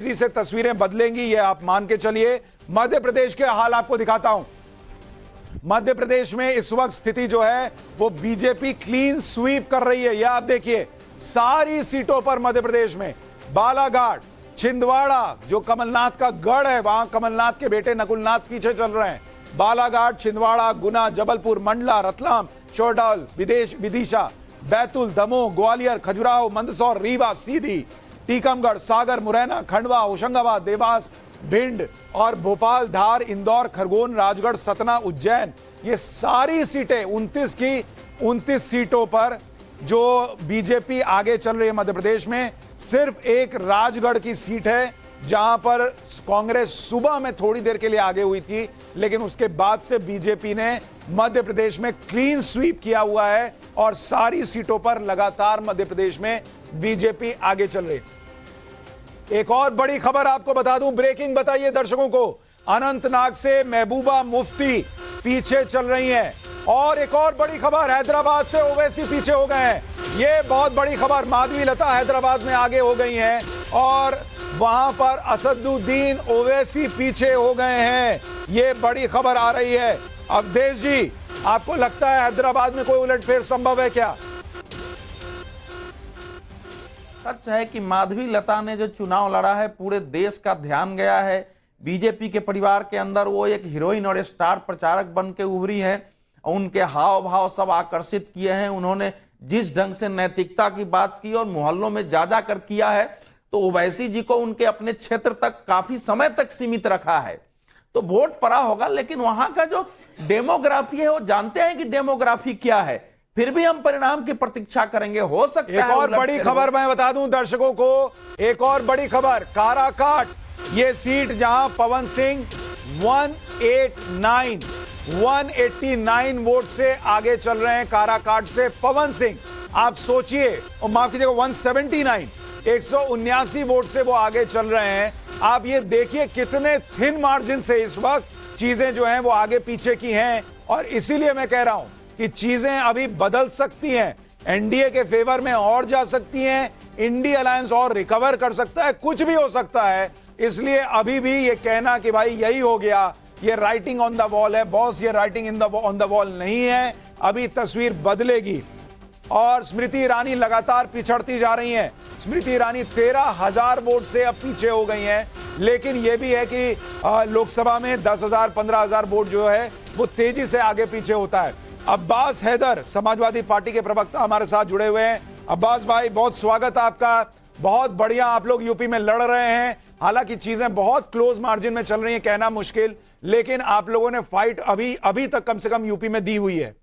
तेजी से तस्वीरें बदलेंगी, ये आप मान के चलिए। मध्य प्रदेश के हाल आपको दिखाता हूं। मध्य प्रदेश में इस वक्त स्थिति जो है वो बीजेपी क्लीन स्वीप कर रही है। यह आप देखिए, सारी सीटों पर मध्य प्रदेश में बालाघाट, छिंदवाड़ा जो कमलनाथ का गढ़ है, वहां कमलनाथ के बेटे नकुलनाथ पीछे चल रहे हैं। बालाघाट, छिंदवाड़ा, गुना, जबलपुर, मंडला, रतलाम, चौडाल, विदिशा, बैतूल, दमोह, ग्वालियर, खजुराहो, मंदसौर, रीवा, सीधी, टीकमगढ़, सागर, मुरैना, खंडवा, होशंगाबाद, देवास, भिंड और भोपाल, धार, इंदौर, खरगोन, राजगढ़, सतना, उज्जैन, ये सारी सीटें 29 की 29 सीटों पर जो बीजेपी आगे चल रही है मध्य प्रदेश में। सिर्फ एक राजगढ़ की सीट है जहां पर कांग्रेस सुबह में थोड़ी देर के लिए आगे हुई थी, लेकिन उसके बाद से बीजेपी ने मध्य प्रदेश में क्लीन स्वीप किया हुआ है और सारी सीटों पर लगातार मध्य प्रदेश में बीजेपी आगे चल रही है। एक और बड़ी खबर आपको बता दूं, ब्रेकिंग बताइए दर्शकों को, अनंतनाग से महबूबा मुफ्ती पीछे चल रही हैं। और एक और बड़ी खबर, हैदराबाद से ओवैसी पीछे हो गए हैं। ये बहुत बड़ी खबर, माधवी लता हैदराबाद में आगे हो गई हैं और वहां पर असदुद्दीन ओवैसी पीछे हो गए हैं। ये बड़ी खबर आ रही है। अवधेश जी, आपको लगता है हैदराबाद में कोई उलटफेर संभव है क्या? सच है कि माधवी लता ने जो चुनाव लड़ा है, पूरे देश का ध्यान गया है। बीजेपी के परिवार के अंदर वो एक हीरोइन और स्टार प्रचारक बन के उभरी हैं। उनके हाव भाव सब आकर्षित किए हैं। उन्होंने जिस ढंग से नैतिकता की बात की और मोहल्लों में जा कर किया है, तो ओवैसी जी को उनके अपने क्षेत्र तक काफी समय तक सीमित रखा है। तो वोट पड़ा होगा, लेकिन वहां का जो डेमोग्राफी है वो जानते हैं कि डेमोग्राफी क्या है। फिर भी हम परिणाम की प्रतीक्षा करेंगे, हो सकता है। एक और बड़ी खबर मैं बता दूं दर्शकों को, एक और बड़ी खबर, काराकाट, ये सीट जहां पवन सिंह 189 वोट से आगे चल रहे हैं। काराकाट से पवन सिंह, आप सोचिए, और माफ कीजिएगा 179, 179 वोट से वो आगे चल रहे हैं। आप ये देखिए कितने थिन मार्जिन से इस वक्त चीजें जो हैं वो आगे पीछे की हैं। और इसीलिए मैं कह रहा हूं कि चीजें अभी बदल सकती हैं, एनडीए के फेवर में और जा सकती हैं, इंडी अलायंस और रिकवर कर सकता है, कुछ भी हो सकता है। इसलिए अभी भी ये कहना कि भाई यही हो गया, ये राइटिंग ऑन द वॉल है बॉस, ये राइटिंग ऑन द वॉल नहीं है। अभी तस्वीर बदलेगी। और स्मृति ईरानी लगातार पिछड़ती जा रही हैं। स्मृति ईरानी 13,000 वोट से अब पीछे हो गई हैं। लेकिन यह भी है कि लोकसभा में 10,000 15,000 वोट जो है वो तेजी से आगे पीछे होता है। अब्बास हैदर, समाजवादी पार्टी के प्रवक्ता, हमारे साथ जुड़े हुए हैं। अब्बास भाई, बहुत स्वागत आपका। बहुत बढ़िया, आप लोग यूपी में लड़ रहे हैं। हालांकि चीजें बहुत क्लोज मार्जिन में चल रही हैं, कहना मुश्किल, लेकिन आप लोगों ने फाइट अभी तक कम से कम यूपी में दी हुई है।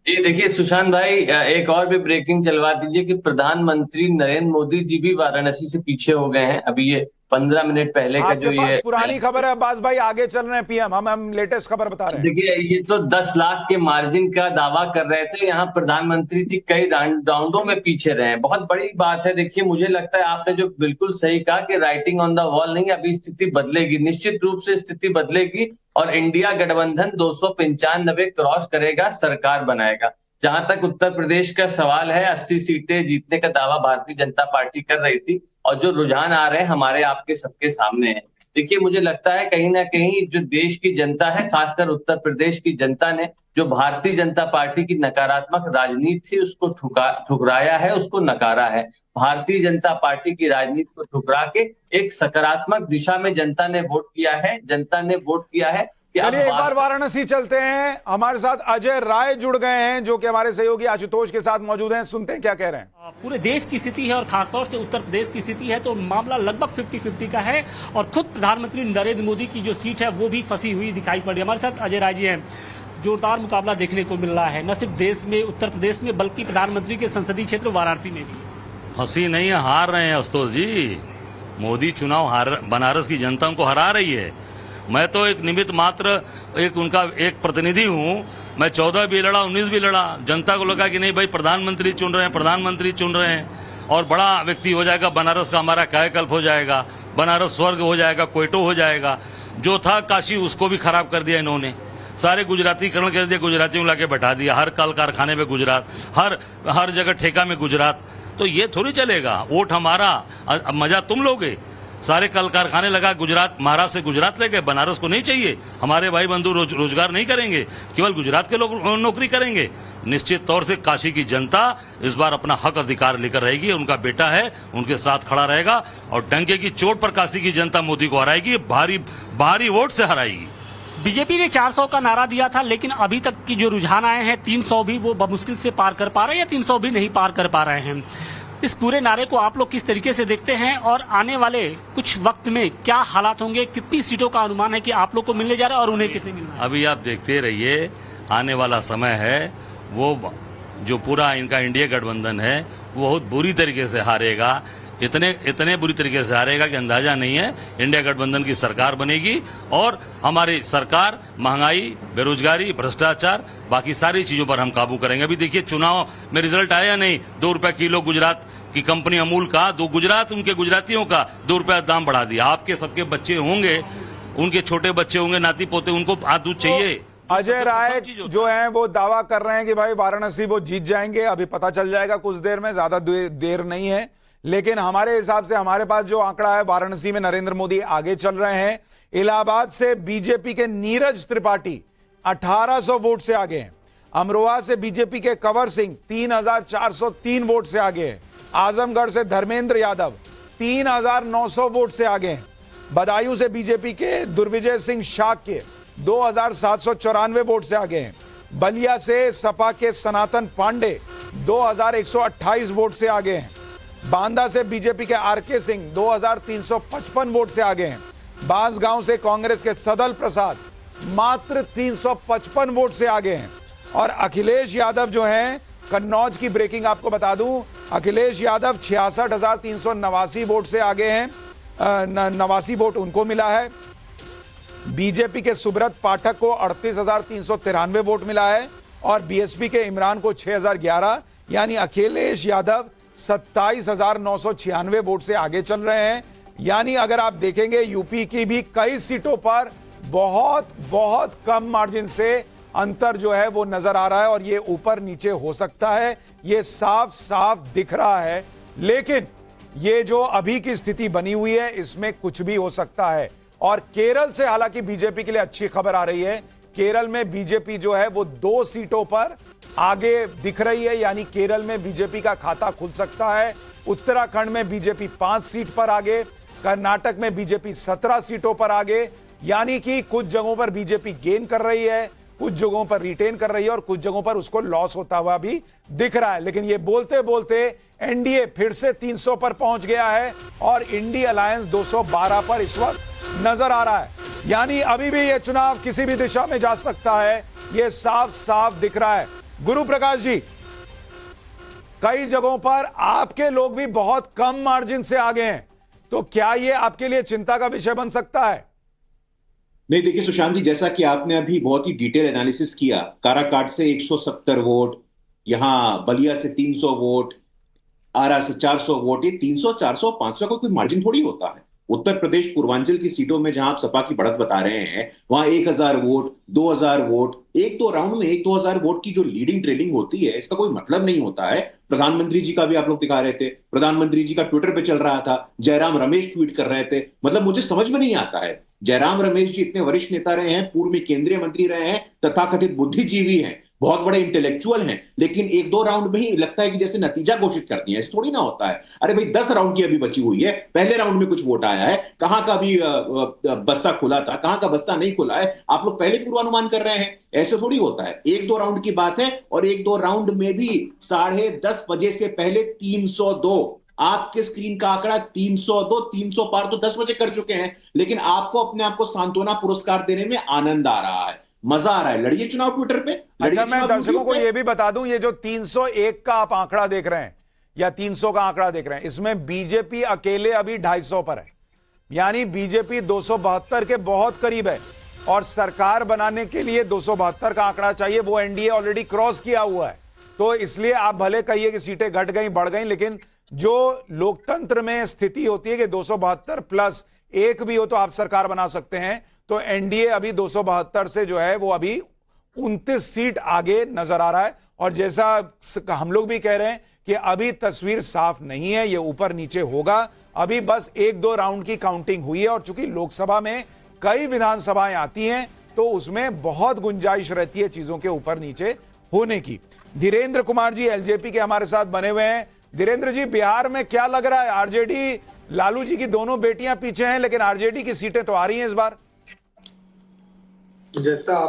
जी देखिए सुशांत भाई, एक और भी ब्रेकिंग चलवा दीजिए कि प्रधानमंत्री नरेंद्र मोदी जी भी वाराणसी से पीछे हो गए हैं। अभी ये 15 मिनट पहले का जो ये पुरानी खबर है अब्बास भाई, आगे चल रहे हैं पीएम, हम लेटेस्ट खबर बता रहे हैं। देखिए, ये तो 10 लाख के मार्जिन का दावा कर रहे थे, यहाँ प्रधानमंत्री जी कई राउंडों में पीछे रहे। बहुत बड़ी बात है। देखिए, मुझे लगता है आपने जो बिल्कुल सही कहा कि राइटिंग ऑन द वॉल नहीं, अभी स्थिति बदलेगी, निश्चित रूप से स्थिति बदलेगी और इंडिया गठबंधन 295 क्रॉस करेगा, सरकार बनाएगा। जहां तक उत्तर प्रदेश का सवाल है, 80 सीटें जीतने का दावा भारतीय जनता पार्टी कर रही थी और जो रुझान आ रहे हैं हमारे आपके सबके सामने है। देखिए, मुझे लगता है कहीं ना कहीं जो देश की जनता है, खासकर उत्तर प्रदेश की जनता ने जो भारतीय जनता पार्टी की नकारात्मक राजनीति थी उसको ठुकराया है, उसको नकारा है। भारतीय जनता पार्टी की राजनीति को ठुकरा के एक सकारात्मक दिशा में जनता ने वोट किया है। जनता ने वोट किया है। चलिए एक बार वाराणसी चलते हैं। हमारे साथ अजय राय जुड़ गए हैं जो कि हमारे सहयोगी आशुतोष के साथ मौजूद हैं। सुनते हैं क्या कह रहे हैं। पूरे देश की स्थिति है और खासतौर से उत्तर प्रदेश की स्थिति है तो मामला लगभग 50-50 का है और खुद प्रधानमंत्री नरेंद्र मोदी की जो सीट है वो भी फंसी हुई दिखाई पड़ रही है। हमारे साथ अजय राय जी हैं। जोरदार मुकाबला देखने को मिल रहा है, न सिर्फ देश में, उत्तर प्रदेश में, बल्कि प्रधानमंत्री के संसदीय क्षेत्र वाराणसी में भी। फंसी नहीं है, हार रहे हैं आशुतोष जी। मोदी चुनाव बनारस की जनता को हरा रही है। मैं तो एक निमित्त मात्र उनका एक प्रतिनिधि हूं। मैं 14 भी लड़ा, 19 भी लड़ा। जनता को लगा कि नहीं भाई, प्रधानमंत्री चुन रहे हैं, प्रधानमंत्री चुन रहे हैं और बड़ा व्यक्ति हो जाएगा, बनारस का हमारा कायाकल्प हो जाएगा, बनारस स्वर्ग हो जाएगा, क्वेटो हो जाएगा। जो था काशी, उसको भी खराब कर दिया इन्होंने। सारे गुजरातीकरण कर दिया, गुजरातियों लाके बैठा दिया। हर कल कारखाने में गुजरात, हर जगह ठेका में गुजरात। तो ये थोड़ी चलेगा। वोट हमारा, अब मजा तुम लोगे। सारे कल कारखाने लगा गुजरात, महाराष्ट्र से गुजरात ले गए, बनारस को नहीं चाहिए। हमारे भाई बंधु रोजगार नहीं करेंगे, केवल गुजरात के लोग नौकरी करेंगे। निश्चित तौर से काशी की जनता इस बार अपना हक अधिकार लेकर रहेगी। उनका बेटा है, उनके साथ खड़ा रहेगा और डंके की चोट पर काशी की जनता मोदी को हराएगी, भारी वोट से हराएगी। बीजेपी ने 400 का नारा दिया था, लेकिन अभी तक की जो रुझान आए हैं 300 भी वो बमुश्किल से पार कर पा रहे हैं या 300 भी नहीं पार कर पा रहे हैं। इस पूरे नारे को आप लोग किस तरीके से देखते हैं और आने वाले कुछ वक्त में क्या हालात होंगे? कितनी सीटों का अनुमान है कि आप लोग को मिलने जा रहा है और उन्हें कितने मिलना है? अभी आप देखते रहिए, आने वाला समय है, वो जो पूरा इनका इंडिया गठबंधन है वो बहुत बुरी तरीके से हारेगा। इतने बुरी तरीके से हारेगा कि अंदाजा नहीं है। इंडिया गठबंधन की सरकार बनेगी और हमारी सरकार महंगाई, बेरोजगारी, भ्रष्टाचार, बाकी सारी चीजों पर हम काबू करेंगे। अभी देखिए चुनाव में रिजल्ट आया नहीं, 2 रुपए किलो गुजरात की कंपनी अमूल का, उनके गुजरातियों का 2 रुपया दाम बढ़ा दिया। आपके सबके बच्चे होंगे, उनके छोटे बच्चे होंगे, नाती पोते, उनको आज दूध चाहिए। अजय राय जो हैं वो दावा कर रहे हैं कि भाई वाराणसी वो जीत जाएंगे। अभी पता चल जाएगा कुछ देर में, ज्यादा देर नहीं है। लेकिन हमारे हिसाब से हमारे पास जो आंकड़ा है, वाराणसी में नरेंद्र मोदी आगे चल रहे हैं। इलाहाबाद से बीजेपी के नीरज त्रिपाठी 1800 वोट से आगे हैं। अमरोहा से बीजेपी के कंवर सिंह 3403 वोट से आगे हैं। आजमगढ़ से धर्मेंद्र यादव 3900 वोट से आगे हैं। बदायूं से बीजेपी के दुर्विजय सिंह शाक्य 2794 वोट से आगे हैं। बलिया से सपा के सनातन पांडे 2128 वोट से आगे हैं। बांदा से बीजेपी के आरके सिंह 2355 वोट से आगे हैं। बांसगांव से कांग्रेस के सदल प्रसाद मात्र 355 वोट से आगे हैं। और अखिलेश यादव जो हैं, कन्नौज की ब्रेकिंग आपको बता दूं, अखिलेश यादव 66,389 वोट से आगे हैं। 89 वोट उनको मिला है। बीजेपी के सुब्रत पाठक को 38,393 वोट मिला है और बीएसपी के इमरान को 6,011, यानी अखिलेश यादव 27,996 वोट से आगे चल रहे हैं। यानी अगर आप देखेंगे यूपी की भी कई सीटों पर बहुत कम मार्जिन से अंतर जो है वो नजर आ रहा है और ये ऊपर नीचे हो सकता है, ये साफ दिख रहा है। लेकिन ये जो अभी की स्थिति बनी हुई है इसमें कुछ भी हो सकता है। और केरल से हालांकि बीजेपी के लिए अच्छी खबर आ रही है। केरल में बीजेपी जो है वो 2 सीटों पर आगे दिख रही है, यानी केरल में बीजेपी का खाता खुल सकता है। उत्तराखंड में बीजेपी 5 सीट पर आगे, कर्नाटक में बीजेपी 17 सीटों पर आगे, यानी कि कुछ जगहों पर बीजेपी गेन कर रही है, कुछ जगहों पर रिटेन कर रही है और कुछ जगहों पर उसको लॉस होता हुआ भी दिख रहा है। लेकिन ये बोलते बोलते एनडीए फिर से 300 पर पहुंच गया है और इंडी अलायंस 212 पर इस वक्त नजर आ रहा है। यानी अभी भी ये चुनाव किसी भी दिशा में जा सकता है, ये साफ दिख रहा है। गुरु प्रकाश जी, कई जगहों पर आपके लोग भी बहुत कम मार्जिन से आगे हैं, तो क्या ये आपके लिए चिंता का विषय बन सकता है? नहीं, देखिए सुशांत जी, जैसा कि आपने अभी बहुत ही डिटेल एनालिसिस किया, काराकाट से 170 वोट, यहां बलिया से 300 वोट, आरा से 400 वोट, ये 300, 400, 500 का कोई मार्जिन थोड़ी होता है। उत्तर प्रदेश पूर्वांचल की सीटों में जहां आप सपा की बढ़त बता रहे हैं, वहां 1000 वोट, 2000 वोट, 1-2 राउंड में 1-2000 वोट की जो लीडिंग ट्रेलिंग होती है, इसका कोई मतलब नहीं होता है। प्रधानमंत्री जी का भी आप लोग दिखा रहे थे, प्रधानमंत्री जी का ट्विटर पे चल रहा था, जयराम रमेश ट्वीट कर रहे थे। मतलब मुझे समझ में नहीं आता है, जयराम रमेश जी इतने वरिष्ठ नेता रहे हैं, पूर्व में केंद्रीय मंत्री रहे हैं, तथाकथित बुद्धिजीवी हैं, बहुत बड़े इंटेलेक्चुअल हैं, लेकिन 1-2 राउंड में ही लगता है कि जैसे नतीजा घोषित कर दिया। ऐसा थोड़ी ना होता है। अरे भाई, 10 राउंड की अभी बची हुई है, पहले राउंड में कुछ वोट आया है, कहां का अभी बस्ता खुला था, कहां का बस्ता नहीं खुला है, आप लोग पहले पूर्वानुमान कर रहे हैं। ऐसे थोड़ी होता है। 1-2 राउंड की बात है और 1-2 राउंड में भी 10:30 बजे से पहले 302, आपके स्क्रीन का आंकड़ा 302, 300 पार तो 10 बजे कर चुके हैं, लेकिन आपको अपने आप को सांत्वना पुरस्कार देने में आनंद आ रहा है, मजा आ रहा है। लड़िए चुनाव ट्विटर पे। अच्छा, मैं दर्शकों को यह भी बता दूं, ये जो 301 का आप आंकड़ा देख रहे हैं या 300 का आंकड़ा देख रहे हैं, इसमें बीजेपी अकेले अभी 250 पर है, यानी बीजेपी 272 के बहुत करीब है और सरकार बनाने के लिए 272 का आंकड़ा चाहिए, वो एनडीए ऑलरेडी क्रॉस किया हुआ है। तो इसलिए आप भले कहिए कि सीटें घट गई बढ़ गई, लेकिन जो लोकतंत्र में स्थिति होती है कि 272 प्लस 1 भी हो तो आप सरकार बना सकते हैं, तो एनडीए अभी 272 से जो है वो अभी 29 सीट आगे नजर आ रहा है। और जैसा हम लोग भी कह रहे हैं कि अभी तस्वीर साफ नहीं है, ये ऊपर नीचे होगा। अभी बस 1-2 राउंड की काउंटिंग हुई है और चूंकि लोकसभा में कई विधानसभाएं आती हैं तो उसमें बहुत गुंजाइश रहती है चीजों के ऊपर नीचे होने की। धीरेन्द्र कुमार जी एलजेपी के हमारे साथ बने हुए हैं। धीरेन्द्र जी, बिहार में क्या लग रहा है? आरजेडी, लालू जी की दोनों बेटियां पीछे हैं, लेकिन आरजेडी की सीटें तो आ रही हैं इस बार। जैसा आप